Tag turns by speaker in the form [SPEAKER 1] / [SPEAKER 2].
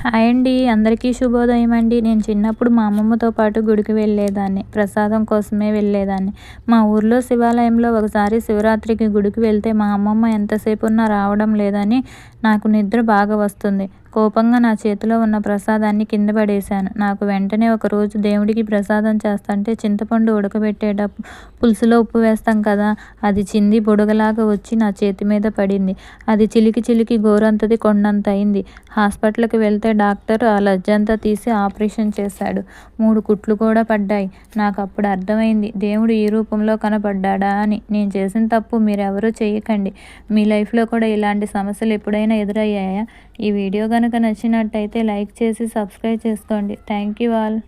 [SPEAKER 1] Hi అండి, అందరికీ శుభోదయం అండి. నేను చిన్నప్పుడు మా అమ్మమ్మతో పాటు గుడికి వెళ్ళేదాన్ని. ప్రసాదం కోసమే వెళ్ళేదాన్ని. మా ఊర్లో శివాలయంలో ఒకసారి శివరాత్రికి గుడికి వెళ్తే మా అమ్మమ్మ ఎంతసేపు ఉన్నా రావడం లేదని నాకు నిద్ర బాగా వస్తుంది. కోపంగా నా చేతిలో ఉన్న ప్రసాదాన్ని కింద పడేశాను. నాకు వెంటనే ఒకరోజు దేవుడికి ప్రసాదం చేస్తుంటే చింతపండు ఉడకబెట్టేటప్పుడు పులుసులో ఉప్పు వేస్తాం కదా, అది చింది బుడగలాగా వచ్చి నా చేతి మీద పడింది. అది చిలికి చిలికి గోరంతది కొండంత అయింది. హాస్పిటల్కి వెళ్తే డాక్టర్ ఆ లజ్జంతా తీసి ఆపరేషన్ చేశాడు. 3 కుట్లు కూడా పడ్డాయి. నాకు అప్పుడు అర్థమైంది, దేవుడు ఈ రూపంలో కనపడ్డాడా అని. నేను చేసిన తప్పు మీరెవరూ చేయకండి. మీ లైఫ్లో కూడా ఇలాంటి సమస్యలు ఎప్పుడైనా ఎదురయ్యాయా? ఈ వీడియో కనుక నచ్చినట్టయితే లైక్ చేసి సబ్స్క్రైబ్ చేసుకోండి. Thank you all.